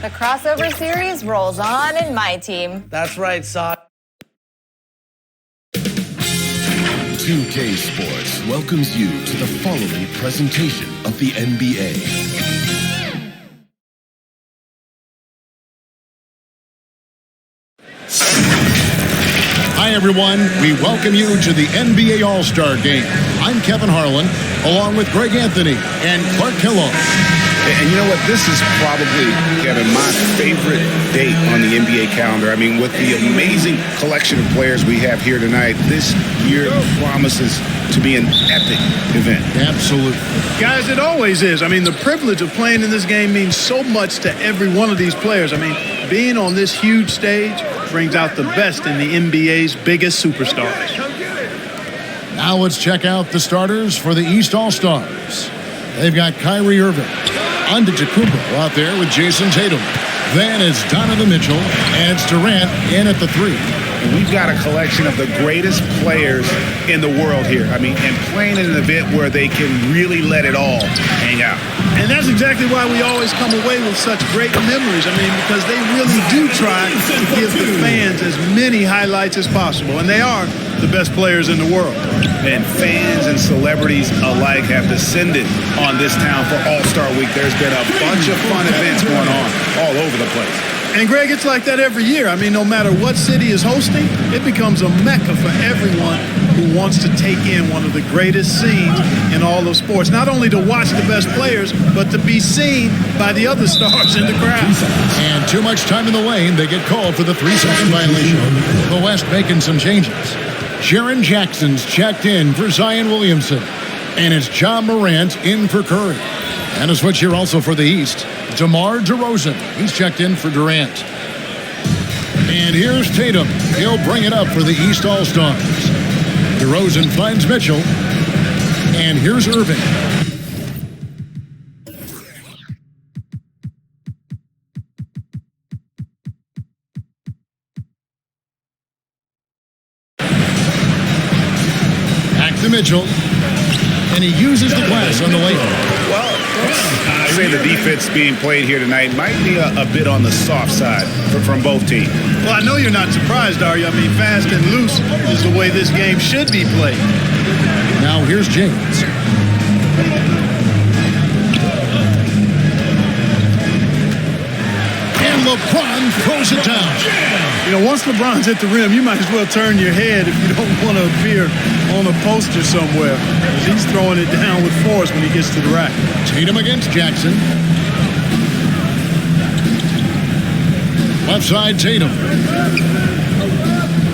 The crossover series rolls on in my team. That's right, Sock. 2K Sports welcomes you to the following presentation of the NBA. Hi, everyone. We welcome you to the NBA All-Star Game. I'm Kevin Harlan, along with Greg Anthony and Clark Kellogg. And you know what? This is probably, Kevin, my favorite date on the NBA calendar. I mean, with the amazing collection of players we have here tonight, this year promises to be an epic event. Absolutely. Guys, it always is. I mean, the privilege of playing in this game means so much to every one of these players. I mean, being on this huge stage brings out the best in the NBA's biggest superstars. Now let's check out the starters for the East All-Stars. They've got Kyrie Irving, Antetokounmpo out there with Jason Tatum. Then it's Donovan Mitchell, and it's Durant in at the 3. And we've got a collection of the greatest players in the world here. I mean, and playing in an event where they can really let it all hang out. And that's exactly why we always come away with such great memories. I mean, because they really do try to give the fans as many highlights as possible. And they are the best players in the world. And fans and celebrities alike have descended on this town for All-Star Week. There's been a bunch of fun events going on all over the place. And, Greg, it's like that every year. I mean, no matter what city is hosting, it becomes a mecca for everyone who wants to take in one of the greatest scenes in all of sports. Not only to watch the best players, but to be seen by the other stars in the crowd. And too much time in the lane, they get called for the 3-second violation. The West making some changes. Jaren Jackson's checked in for Zion Williamson. And it's John Morant in for Curry. And a switch here also for the East. DeMar DeRozan, he's checked in for Durant. And here's Tatum. He'll bring it up for the East All-Stars. DeRozan finds Mitchell. And here's Irving. Back to Mitchell. And he uses the glass on the lane. Well, I'd say the defense being played here tonight might be a bit on the soft side from both teams. Well, I know you're not surprised, are you? I mean, fast and loose is the way this game should be played. Now here's James. And LeBron throws it down. You know, once LeBron's at the rim, you might as well turn your head if you don't want to appear on a poster somewhere. He's throwing it down with force when he gets to the rack. Tatum against Jackson. Left side, Tatum.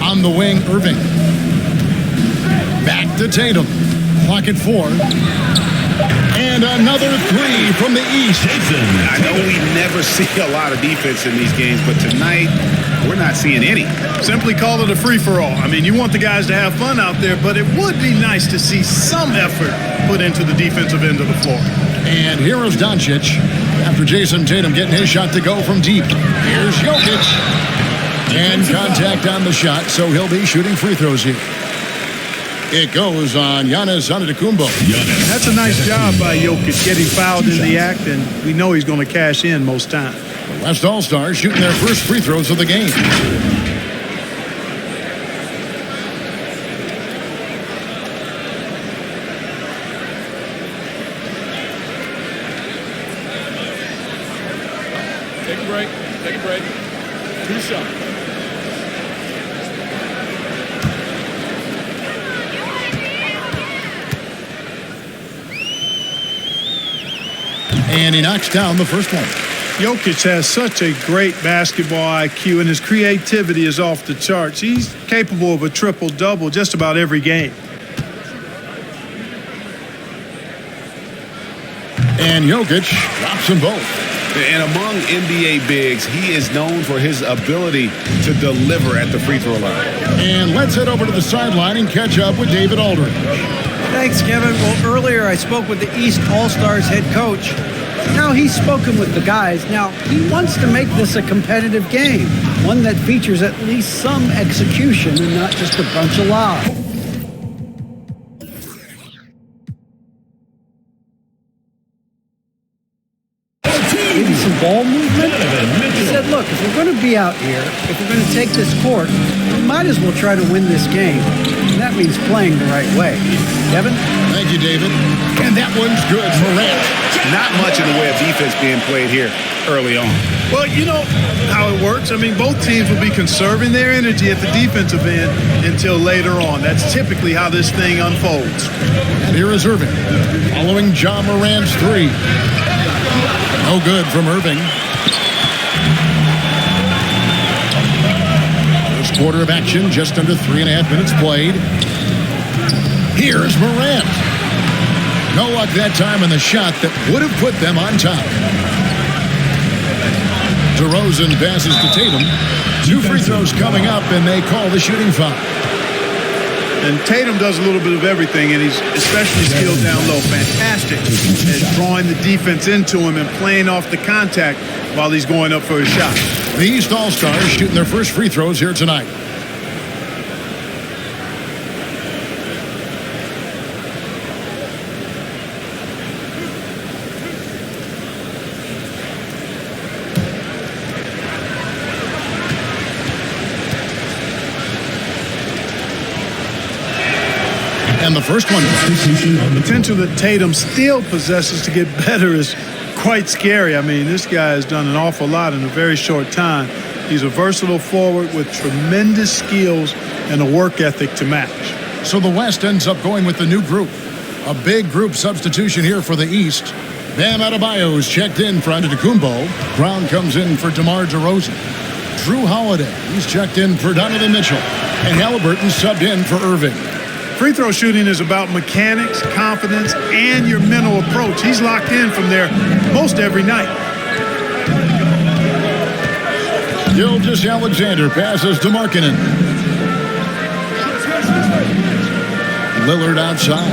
On the wing, Irving. Back to Tatum. Clock at 4. And another 3 from the East. I know we never see a lot of defense in these games, but tonight we're not seeing any. Simply call it a free-for-all. I mean, you want the guys to have fun out there, but it would be nice to see some effort put into the defensive end of the floor. And here is Doncic after Jason Tatum getting his shot to go from deep. Here's Jokic. And contact on the shot, so he'll be shooting free throws here. It goes on Giannis Antetokounmpo. That's a nice job by Jokic getting fouled in the act, and we know he's going to cash in most times. The West All-Stars shooting their first free throws of the game. Take a break. Take a break. 2 shots. And he knocks down the first one. Jokic has such a great basketball IQ, and his creativity is off the charts. He's capable of a triple-double just about every game. And Jokic drops them both. And among NBA bigs, he is known for his ability to deliver at the free throw line. And let's head over to the sideline and catch up with David Aldridge. Thanks, Kevin. Well, earlier I spoke with the East All-Stars head coach. Now he's spoken with the guys. Now he wants to make this a competitive game, one that features at least some execution and not just a bunch of lobs. some ball movement. He said, look, if we're going to be out here, if we're going to take this court, we might as well try to win this game. And that means playing the right way. Kevin? Thank you, David. And that one's good. Morant. Not much in the way of defense being played here early on. Well, you know how it works. I mean, both teams will be conserving their energy at the defensive end until later on. That's typically how this thing unfolds. And here is Irving, following John Morant's three. No good from Irving. First quarter of action, just under 3.5 minutes played. Here's Morant. No luck that time in the shot that would have put them on top. DeRozan passes to Tatum. 2 free throws coming up, and they call the shooting foul. And Tatum does a little bit of everything, and he's especially skilled down low. Fantastic at drawing the defense into him and playing off the contact while he's going up for a shot. The East All-Stars shooting their first free throws here tonight. And the first one. The potential that Tatum still possesses to get better is quite scary. I mean, this guy has done an awful lot in a very short time. He's a versatile forward with tremendous skills and a work ethic to match. So the West ends up going with the new group. A big group substitution here for the East. Bam Adebayo's checked in for Antetokounmpo. Brown comes in for DeMar DeRozan. Drew Holiday, he's checked in for Donovan Mitchell. And Halliburton subbed in for Irving. Free throw shooting is about mechanics, confidence, and your mental approach. He's locked in from there most every night. Gilgeous-Alexander passes to Markkanen. Lillard outside.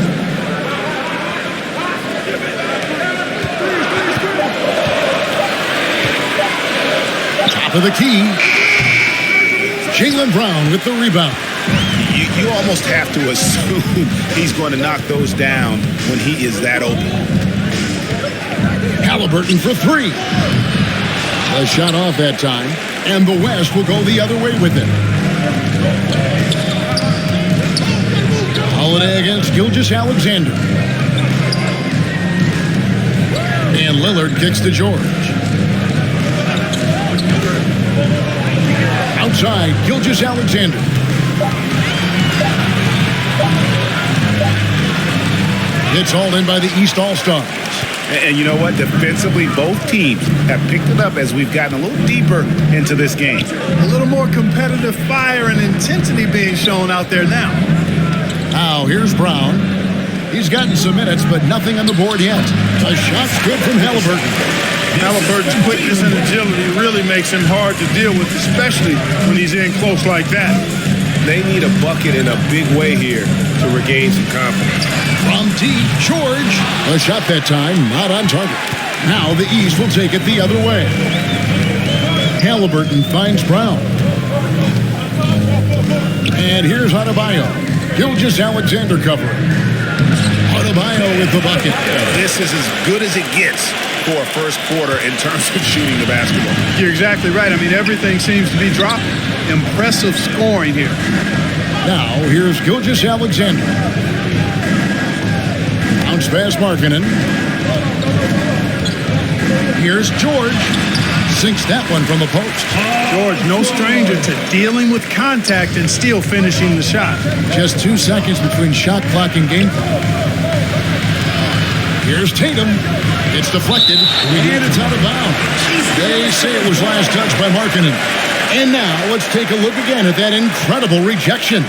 Top of the key. Jaylen Brown with the rebound. You almost have to assume he's going to knock those down when he is that open. Halliburton for three. A shot off that time, and the West will go the other way with it. Holiday against Gilgeous-Alexander. And Lillard kicks to George. Outside, Gilgeous-Alexander. It's hauled in by the East All-Stars. And you know what? Defensively, both teams have picked it up as we've gotten a little deeper into this game. A little more competitive fire and intensity being shown out there now. Now, here's Brown. He's gotten some minutes, but nothing on the board yet. A shot's good from Halliburton. Halliburton's quickness and agility really makes him hard to deal with, especially when he's in close like that. They need a bucket in a big way here to regain some confidence. From deep, George. A shot that time, not on target. Now the East will take it the other way. Halliburton finds Brown. And here's Adebayo. Gilgeous-Alexander covering. Adebayo with the bucket. This is as good as it gets for a first quarter in terms of shooting the basketball. You're exactly right. I mean, everything seems to be dropping. Impressive scoring here. Now, here's Gilgeous-Alexander. Bounce pass Markkanen. Here's George. Sinks that one from the post. George, no stranger to dealing with contact and still finishing the shot. Just 2 seconds between shot clock and game clock. Here's Tatum. It's deflected, and it's out of bounds. They say it was last touched by Markkanen. And now let's take a look again at that incredible rejection.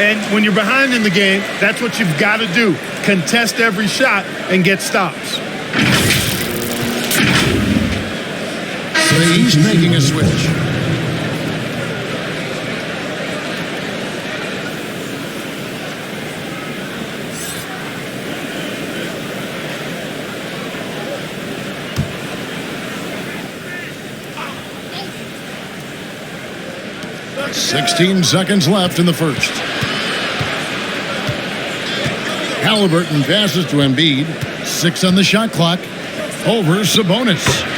And when you're behind in the game, that's what you've got to do. Contest every shot and get stops. So he's making a switch. .16 seconds left in the first. Halliburton passes to Embiid. 6 on the shot clock. Over Sabonis.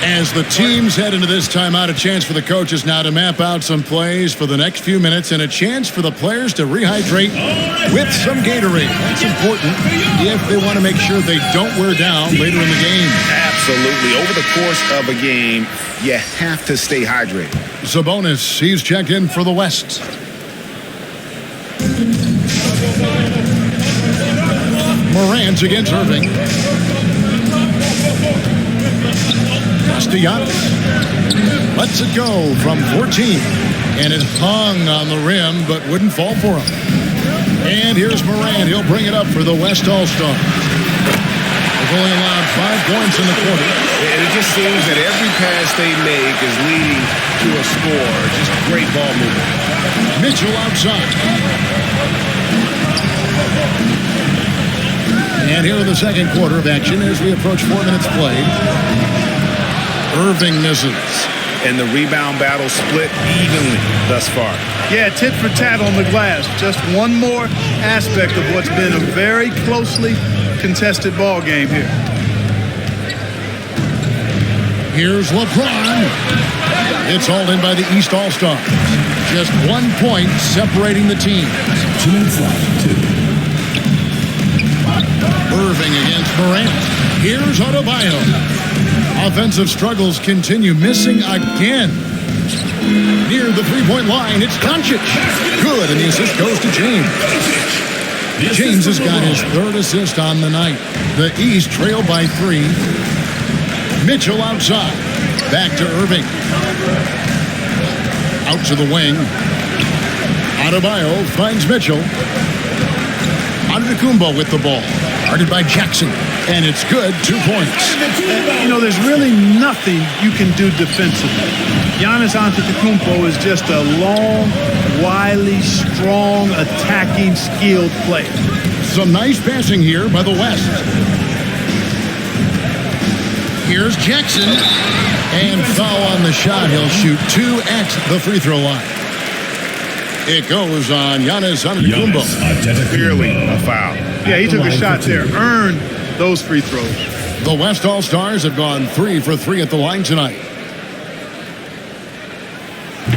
As the teams head into this timeout, a chance for the coaches now to map out some plays for the next few minutes and a chance for the players to rehydrate with some Gatorade. That's important if they want to make sure they don't wear down later in the game. Absolutely. Over the course of a game, you have to stay hydrated. Sabonis, he's checked in for the West. Morant against Irving. Castellanos lets it go from 14, and it hung on the rim but wouldn't fall for him. And here's Morant. He'll bring it up for the West All-Stars. They've only allowed 5 points in the quarter. And it just seems that every pass they make is leading to a score. Just great ball movement. Mitchell outside. And here in the second quarter of action as we approach 4 minutes played. Irving misses. And the rebound battle split evenly thus far. Yeah, tit for tat on the glass. Just one more aspect of what's been a very closely contested ball game here. Here's LeBron. It's hauled in by the East All-Stars. Just 1 point separating the teams. 2 minutes left. 2. Irving against Morant. Here's Adebayo. Offensive struggles continue, missing again. Near the three-point line, it's Doncic. Good, and the assist goes to James. James has got his 3rd assist on the night. The East trail by 3. Mitchell outside. Back to Irving. Out to the wing. Adebayo finds Mitchell. Antetokounmpo with the ball. Guarded by Jackson. And it's good. 2 points. You know, there's really nothing you can do defensively. Giannis Antetokounmpo is just a long, wily, strong, attacking, skilled player. Some nice passing here by the West. Here's Jackson. And foul on the shot. He'll shoot 2 at the free throw line. It goes on Giannis Antetokounmpo. Clearly a foul. Yeah, he took a shot there. Earned those free throws. The West All-Stars have gone 3 for 3 at the line tonight.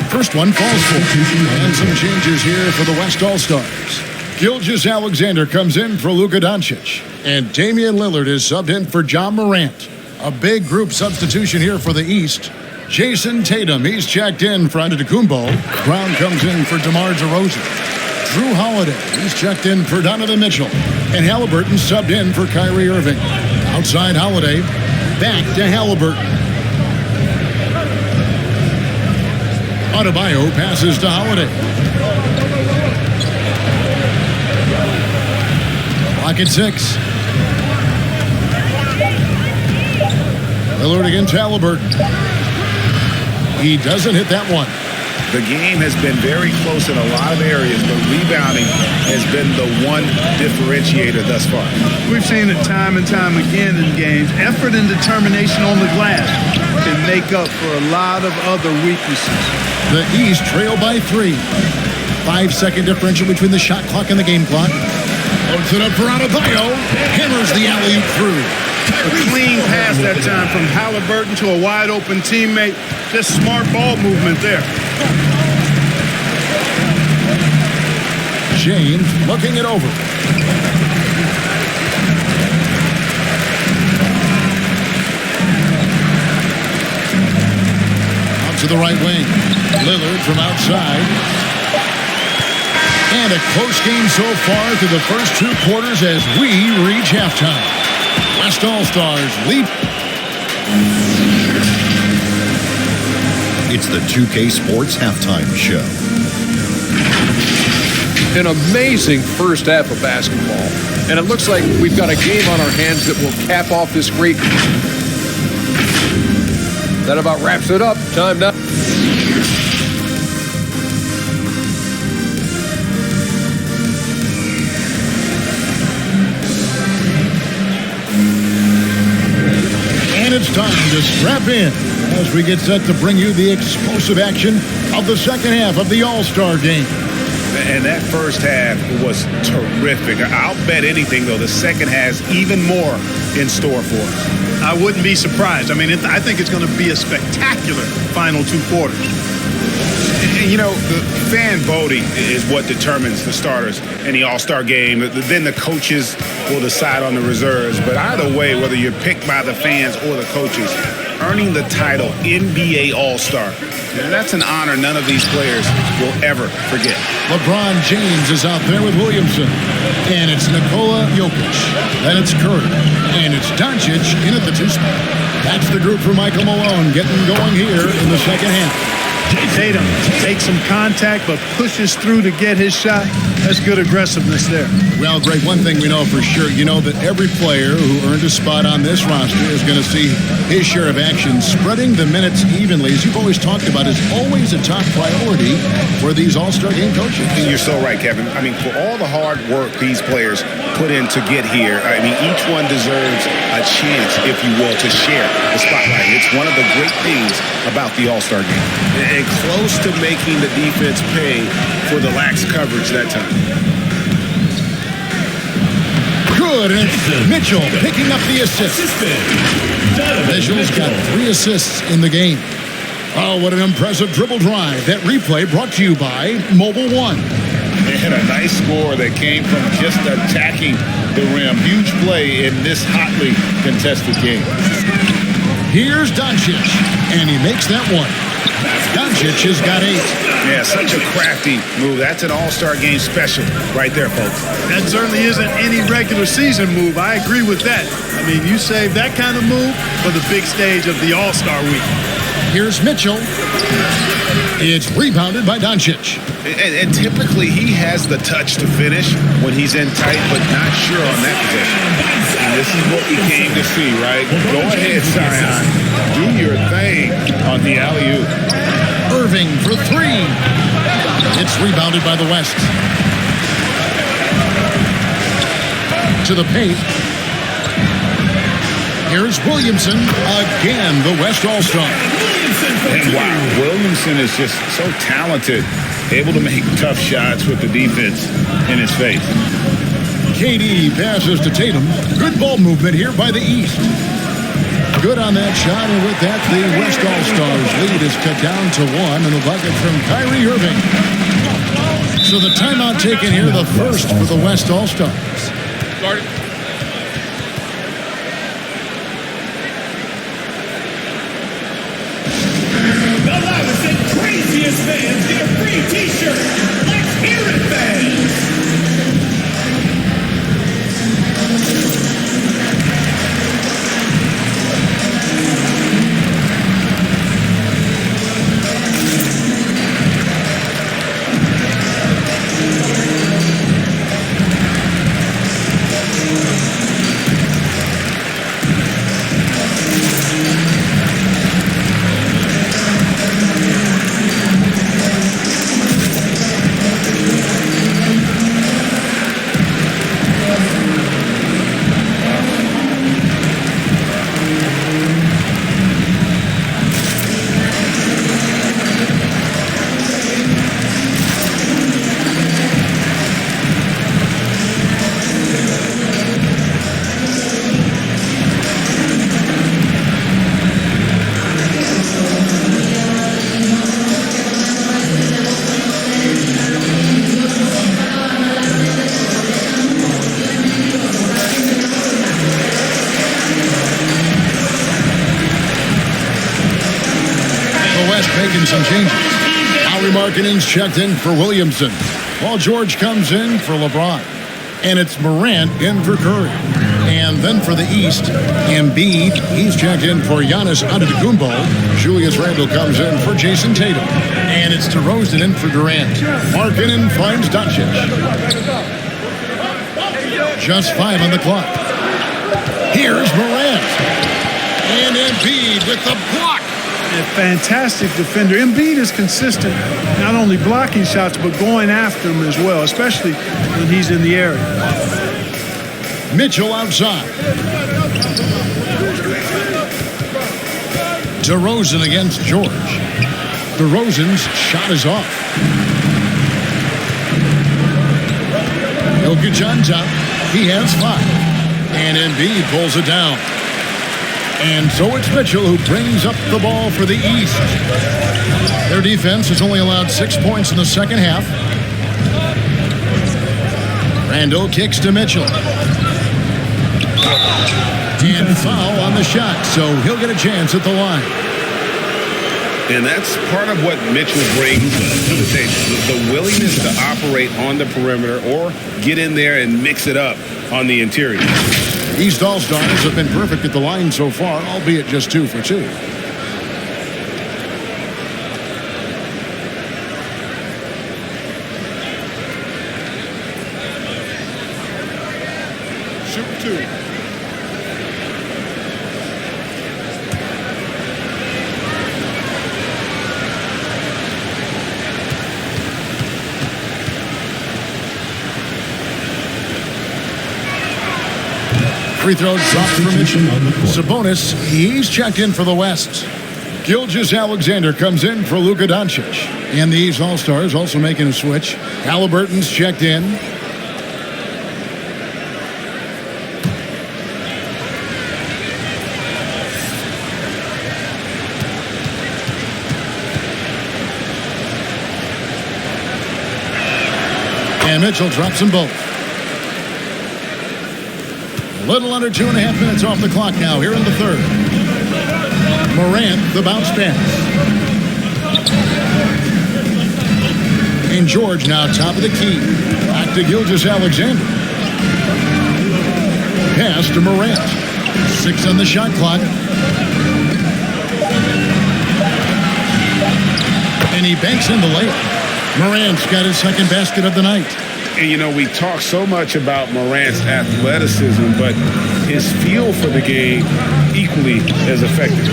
First one falls for. And some changes here for the West All-Stars. Gilgeous-Alexander comes in for Luka Doncic. And Damian Lillard is subbed in for John Morant. A big group substitution here for the East. Jason Tatum, he's checked in for Antetokounmpo. Brown comes in for DeMar DeRozan. Drew Holiday, he's checked in for Donovan Mitchell. And Halliburton subbed in for Kyrie Irving. Outside Holiday, back to Halliburton. Adebayo passes to Holiday. Clock at 6. Lillard against Halliburton. He doesn't hit that one. The game has been very close in a lot of areas, but rebounding has been the one differentiator thus far. We've seen it time and time again in games. Effort and determination on the glass can make up for a lot of other weaknesses. The East trail by 3. 5-second differential between the shot clock and the game clock. Loads it up for Adebayo. Hammers the alley-oop through. A clean pass that time from Halliburton to a wide-open teammate. Just smart ball movement there. James looking it over. Out to the right wing. Lillard from outside. And a close game so far through the first 2 quarters as we reach halftime. West All-Stars lead. It's the 2K Sports Halftime Show. An amazing first half of basketball. And it looks like we've got a game on our hands that will cap off this great. That about wraps it up. Time now. And it's time to strap in as we get set to bring you the explosive action of the second half of the All-Star game. And that first half was terrific. I'll bet anything, though, the second has even more in store for us. I wouldn't be surprised. I mean, I think it's going to be a spectacular final 2 quarters. And, you know, the fan voting is what determines the starters in the All-Star game. Then the coaches will decide on the reserves. But either way, whether you're picked by the fans or the coaches, earning the title NBA All-Star, that's an honor none of these players will ever forget. LeBron James is out there with Williamson. And it's Nikola Jokic. Then it's Curry. And it's Doncic in at the 2 spot. That's the group for Michael Malone getting going here in the second half. Tatum takes some contact but pushes through to get his shot. That's good aggressiveness there. Well, Greg, one thing we know for sure, you know that every player who earned a spot on this roster is going to see his share of action. Spreading the minutes evenly, as you've always talked about, is always a top priority for these All-Star game coaches. And you're so right, Kevin. I mean, for all the hard work these players put in to get here, I mean, each one deserves a chance, if you will, to share the spotlight. It's one of the great things about the All-Star game. And close to making the defense pay for the lax coverage that time. Good, and it's Mitchell picking up the assist. Mitchell's got 3 assists in the game. Oh, what an impressive dribble drive. That replay brought to you by Mobile One. They had a nice score that came from just attacking the rim. Huge play in this hotly contested game. Here's Doncic, and he makes that one. Doncic has got 8. Yeah, such a crafty move. That's an All-Star game special right there, folks. That certainly isn't any regular season move. I agree with that. I mean, you save that kind of move for the big stage of the All-Star week. Here's Mitchell. It's rebounded by Doncic. And typically he has the touch to finish when he's in tight, but not sure on that possession. And this is what we came to see, right? Go ahead, Zion. Do your thing on the alley-oop. Irving for 3. It's rebounded by the West. To the paint. Here's Williamson, again, the West All-Star. And wow, Williamson is just so talented, able to make tough shots with the defense in his face. KD passes to Tatum. Good ball movement here by the East. Good on that shot, and with that, the West All-Stars lead is cut down to 1, and the bucket from Kyrie Irving. So the timeout taken here, the first for the West All-Stars. Start it. The loudest and craziest fans get a free t-shirt. Let's hear it, fans! Making some changes. Howie Markkanen's checked in for Williamson, while George comes in for LeBron. And it's Morant in for Curry. And then for the East, Embiid, he's checked in for Giannis Antetokounmpo. Julius Randle comes in for Jason Tatum. And it's DeRozan in for Durant. Markkanen finds Doncic. Just 5 on the clock. Here's Morant. And Embiid with the block. A fantastic defender. Embiid is consistent, not only blocking shots, but going after them as well, especially when he's in the area. Mitchell outside. DeRozan against George. DeRozan's shot is off. Jokic on top. He has 5. And Embiid pulls it down. And so it's Mitchell who brings up the ball for the East. Their defense has only allowed 6 points in the second half. Randall kicks to Mitchell. And foul on the shot, so he'll get a chance at the line. And that's part of what Mitchell brings to the table, the willingness to operate on the perimeter or get in there and mix it up on the interior. East All-Stars have been perfect at the line so far, albeit just 2 for 2. Shoot 2. Free throw dropped for Mitchell. Sabonis, he's checked in for the West. Gilgeous-Alexander comes in for Luka Doncic. And the East All-Stars also making a switch. Halliburton's checked in. And Mitchell drops them both. A little under 2.5 minutes off the clock now here in the third. Morant, the bounce pass. And George now top of the key. Back to Gilgeous-Alexander. Pass to Morant. 6 on the shot clock. And he banks in the layup. Morant's got his second basket of the night. And, you know, we talk so much about Morant's athleticism, but his feel for the game equally as effective.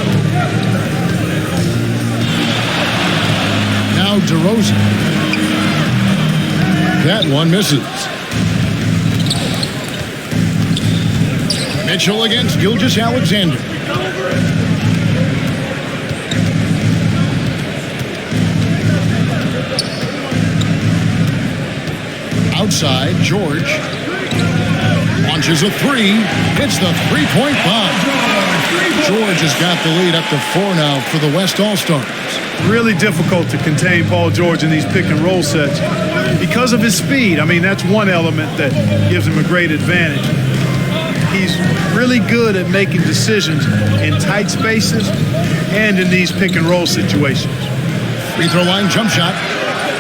Now DeRozan. That one misses. Mitchell against Gilgeous-Alexander. Outside, George launches a 3, hits the three-point bomb. George has got the lead up to 4 now for the West All-Stars. Really difficult to contain Paul George in these pick-and-roll sets because of his speed. I mean, that's one element that gives him a great advantage. He's really good at making decisions in tight spaces and in these pick-and-roll situations. Free throw line jump shot.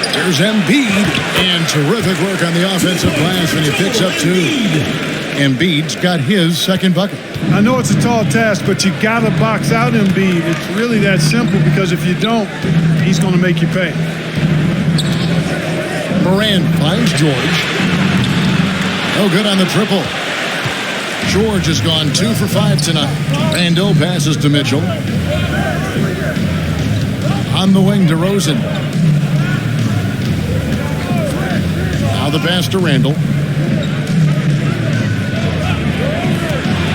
There's Embiid, and terrific work on the offensive glass, and he picks up 2. Embiid's got his second bucket. I know it's a tall task, but you got to box out Embiid. It's really that simple, because if you don't, he's going to make you pay. Moran finds George. No good on the triple. George has gone 2 for 5 tonight. Randall passes to Mitchell. On the wing, DeRozan. Now the pass to Randall.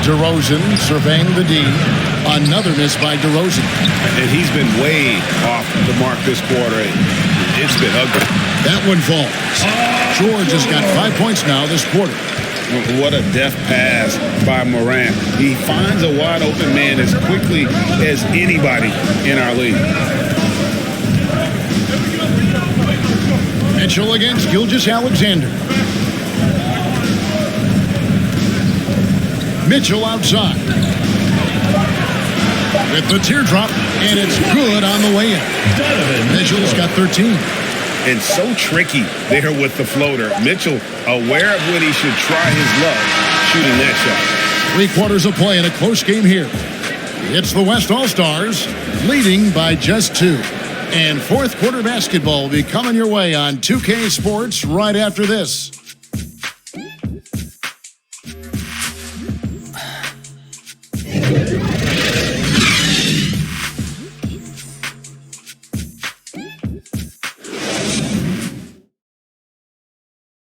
DeRozan surveying the D. Another miss by DeRozan. And he's been way off the mark this quarter. It's been ugly. That one falls. George has got 5 points now this quarter. What a deft pass by Morant. He finds a wide open man as quickly as anybody in our league. Mitchell against Gilgeous-Alexander. Mitchell outside. With the teardrop, and it's good on the way in. Mitchell's got 13. And so tricky there with the floater. Mitchell aware of when he should try his luck shooting that shot. 3 quarters of play in a close game here. It's the West All-Stars leading by just 2. And fourth quarter basketball will be coming your way on 2K Sports right after this.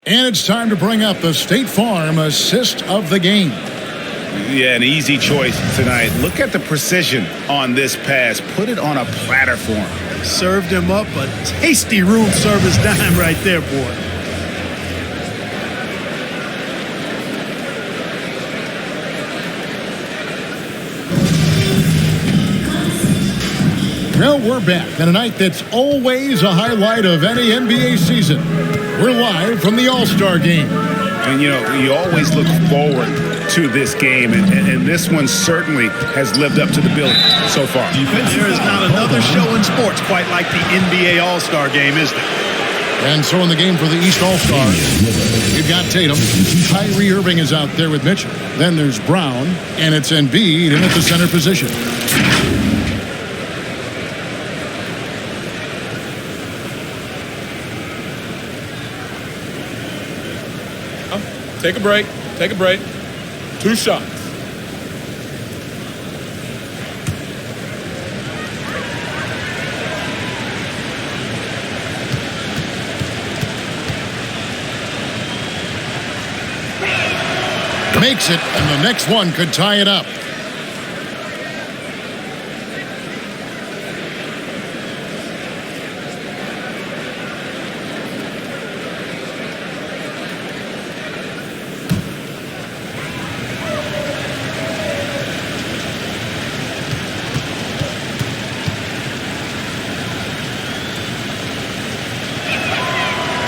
And it's time to bring up the State Farm assist of the game. Yeah, an easy choice tonight. Look at the precision on this pass. Put it on a platter for him. Served him up a tasty room service dime right there, boy. Well, we're back on a night that's always a highlight of any NBA season. We're live from the All-Star game. And, you know, you always look forward to this game, and this one certainly has lived up to the billing so far. There is not another show in sports quite like the NBA All-Star game, is there? And so in the game for the East All-Stars, you've got Tatum. Kyrie Irving is out there with Mitchell. Then there's Brown, and it's Embiid in at the center position. Take a break. Take a break. 2 shots. Makes it, and the next one could tie it up.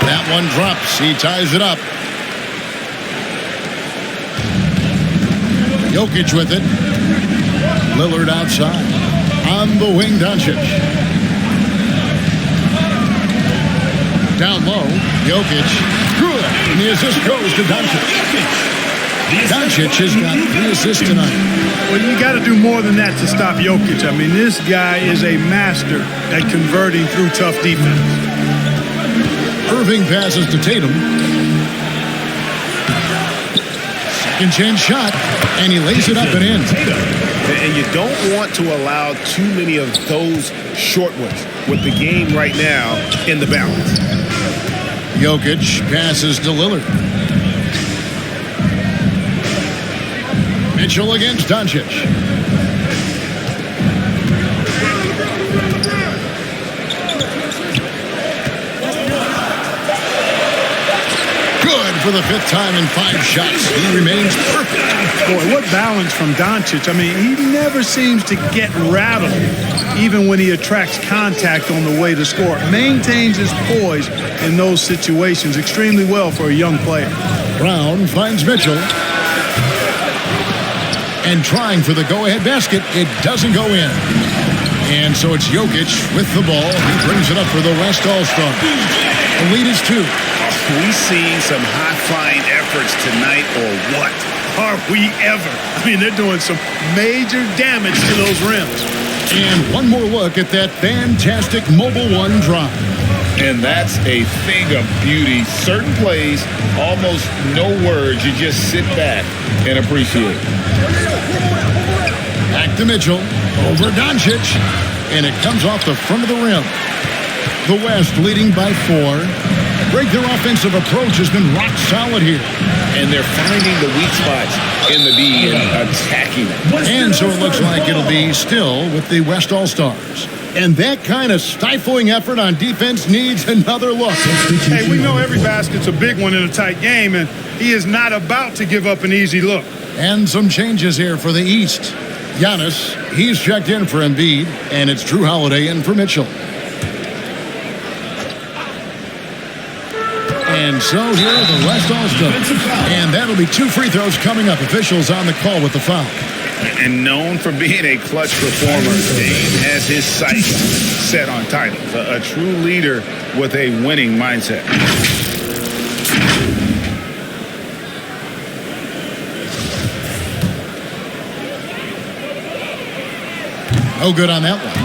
That one drops. He ties it up. Jokic with it. Lillard outside. On the wing, Doncic. Down low, Jokic. Good. And the assist goes to Doncic. Doncic has got 3 assists tonight. Well, you got to do more than that to stop Jokic. I mean, this guy is a master at converting through tough defense. Irving passes to Tatum. Second chance shot, and he lays it up and in. And you don't want to allow too many of those short ones with the game right now in the balance. Jokic passes to Lillard. Mitchell against Doncic. Good for the 5th time in 5 shots. He remains perfect. Boy, what balance from Doncic. I mean, he never seems to get rattled, even when he attracts contact on the way to score. Maintains his poise in those situations extremely well for a young player. Brown finds Mitchell. And trying for the go-ahead basket, it doesn't go in. And so it's Jokic with the ball. He brings it up for the West All-Star. The lead is 2. We see some high-flying efforts tonight, or what? Are we ever? I mean, they're doing some major damage to those rims. And one more look at that fantastic Mobile One drive. And that's a thing of beauty. Certain plays, almost no words. You just sit back and appreciate. Back to Mitchell. Over Doncic. And it comes off the front of the rim. The West leading by 4. Their offensive approach has been rock solid here. And they're finding the weak spots in the D and attacking them. And so it looks like it'll be still with the West All-Stars. And that kind of stifling effort on defense needs another look. Hey, we know every basket's a big one in a tight game, and he is not about to give up an easy look. And some changes here for the East. Giannis, he's checked in for Embiid, and it's Drew Holiday in for Mitchell. And so here are the West All-Stars. And that'll be 2 free throws coming up. Officials on the call with the foul. And known for being a clutch performer, Dave has his sights set on titles. A true leader with a winning mindset. No good on that one.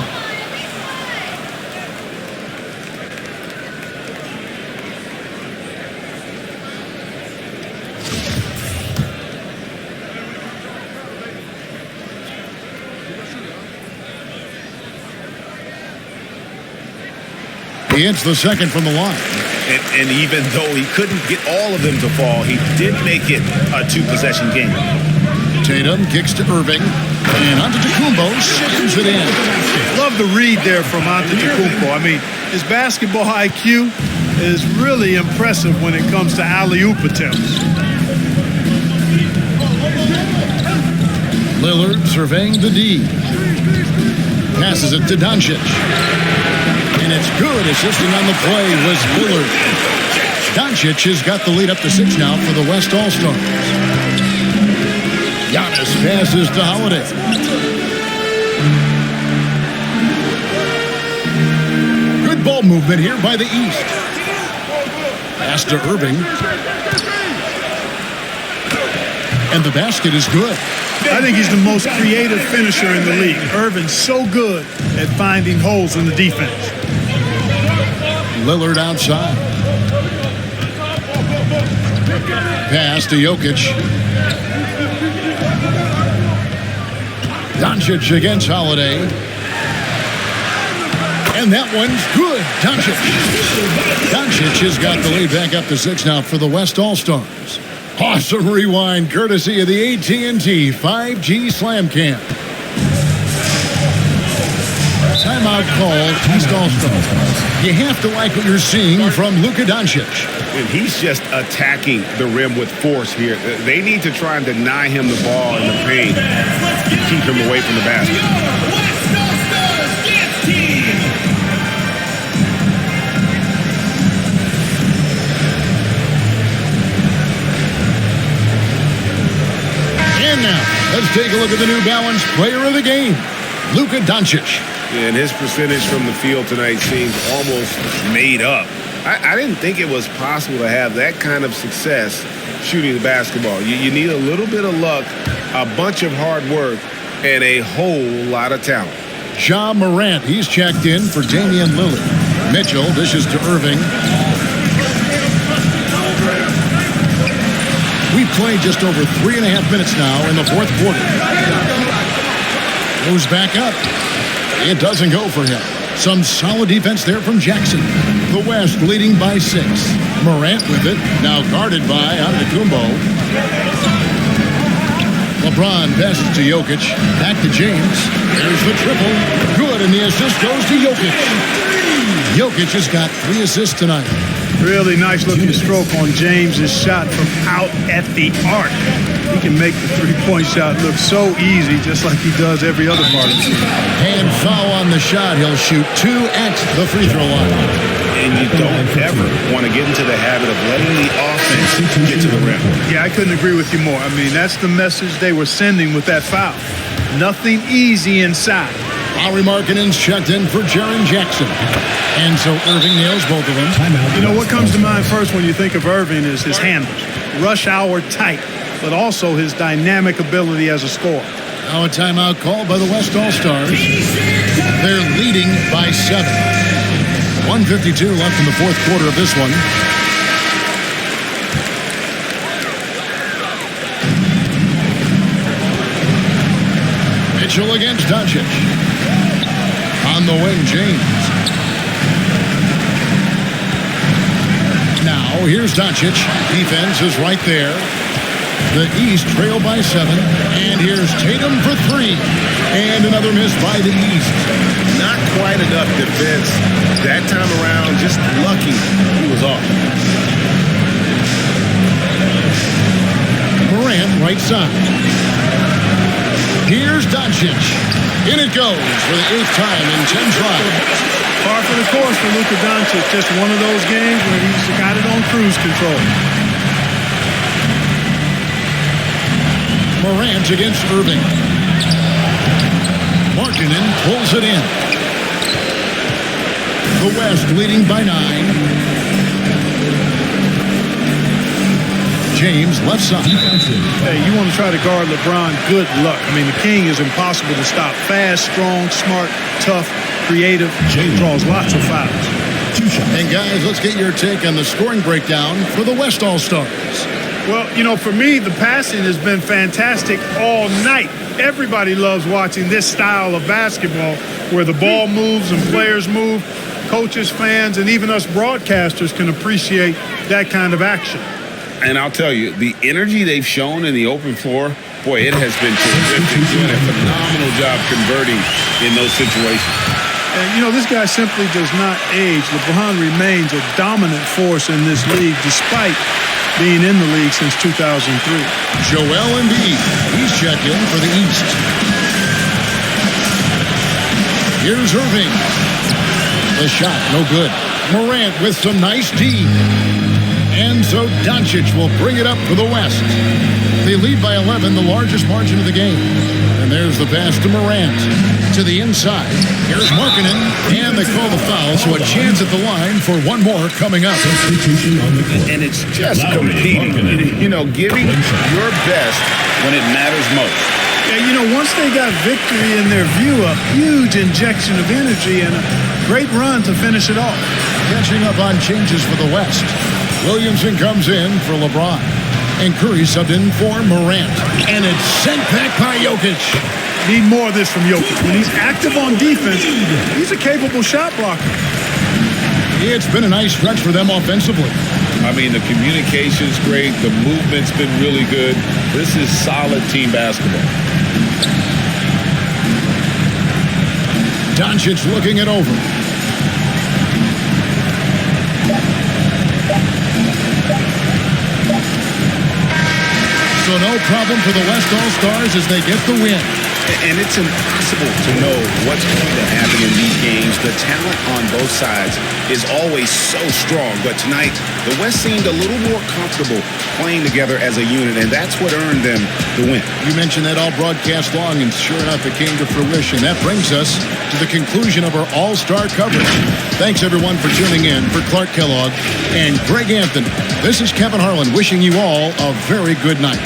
He hits the second from the line. And even though he couldn't get all of them to fall, he did make it a 2-possession game. Tatum kicks to Irving. And Antetokounmpo slams it in. Love the read there from Antetokounmpo. I mean, his basketball IQ is really impressive when it comes to alley-oop attempts. Lillard surveying the D. Passes it to Doncic. And it's good. Assisting on the play was Bullard. Doncic has got the lead up to 6 now for the West All-Stars. Giannis passes to Holiday. Good ball movement here by the East. Pass to Irving. And the basket is good. I think he's the most creative finisher in the league. Irving's so good at finding holes in the defense. Lillard outside. Pass to Jokic. Doncic against Holiday. And that one's good. Doncic. Doncic has got the lead back up to 6 now for the West All-Stars. Awesome rewind courtesy of the AT&T 5G Slam Cam. Timeout called East All-Stars. You have to like what you're seeing from Luka Doncic. And he's just attacking the rim with force here. They need to try and deny him the ball in the paint. Keep him away from the basket. And now, let's take a look at the New Balance player of the game, Luka Doncic. And his percentage from the field tonight seems almost made up. I didn't think it was possible to have that kind of success shooting the basketball. You need a little bit of luck, a bunch of hard work, and a whole lot of talent. Ja Morant, he's checked in for Damian Lillard. Mitchell dishes to Irving. We've played just over 3.5 minutes now in the fourth quarter. Goes back up. It doesn't go for him. Some solid defense there from Jackson. The West leading by 6. Morant with it. Now guarded by Antetokounmpo. LeBron passes to Jokic. Back to James. There's the triple. Good, and the assist goes to Jokic. Jokic has got 3 assists tonight. Really nice looking stroke on James's shot from out at the arc. He can make the three-point shot look so easy, just like he does every other part of the game. And foul on the shot. He'll shoot 2 at the free throw line. And you don't ever want to get into the habit of letting the offense get to the rim. Yeah, I couldn't agree with you more. I mean, that's the message they were sending with that foul. Nothing easy inside. Lauri Markkanen's checked in for Jaren Jackson. And so Irving nails both of them. You know, what comes to mind first when you think of Irving is his handles. Rush hour tight, but also his dynamic ability as a scorer. Now a timeout called by the West All-Stars. They're leading by 7. 1:52 left in the fourth quarter of this one. Mitchell against Doncic. On the wing, James. Now, here's Doncic. Defense is right there. The East trail by 7. And here's Tatum for 3. And another miss by the East. Not quite enough defense that time around. Just lucky he was off. Morant, right side. Here's Doncic. In it goes for the 8th time in 10 tries. Par for the course for Luka Doncic. Just one of those games where he's got it on cruise control. Morant against Irving. Markkanen pulls it in. The West leading by 9. James left side. Hey, you want to try to guard LeBron, good luck. I mean, the King is impossible to stop. Fast, strong, smart, tough, creative. James draws lots of fouls. And guys, let's get your take on the scoring breakdown for the West All-Stars. Well, you know, for me, the passing has been fantastic all night. Everybody loves watching this style of basketball where the ball moves and players move. Coaches, fans, and even us broadcasters can appreciate that kind of action. And I'll tell you, the energy they've shown in the open floor, boy, it has been terrific. Doing a phenomenal job converting in those situations. And, you know, this guy simply does not age. LeBron remains a dominant force in this league despite being in the league since 2003. Joel Embiid, he's checked in for the East. Here's Irving. The shot, no good. Morant with some nice D. And so Doncic will bring it up for the West. They lead by 11, the largest margin of the game. And there's the pass to Morant. To the inside. Here's Markkanen. And they call the foul, so a chance at the line for one more coming up. And it's just competing. You know, giving your best when it matters most. Yeah, you know, once they got victory in their view, a huge injection of energy and a great run to finish it off. Catching up on changes for the West. Williamson comes in for LeBron. And Curry subbed in for Morant. And it's sent back by Jokic. Need more of this from Jokic. When he's active on defense, he's a capable shot blocker. It's been a nice stretch for them offensively. I mean, the communication's great. The movement's been really good. This is solid team basketball. Doncic looking it over. So no problem for the West All-Stars as they get the win. And it's impossible to know what's going to happen in these games. The talent on both sides is always so strong. But tonight, the West seemed a little more comfortable playing together as a unit, and that's what earned them the win. You mentioned that all broadcast long, and sure enough, it came to fruition. That brings us to the conclusion of our All-Star coverage. Thanks, everyone, for tuning in. For Clark Kellogg and Greg Anthony, this is Kevin Harlan wishing you all a very good night.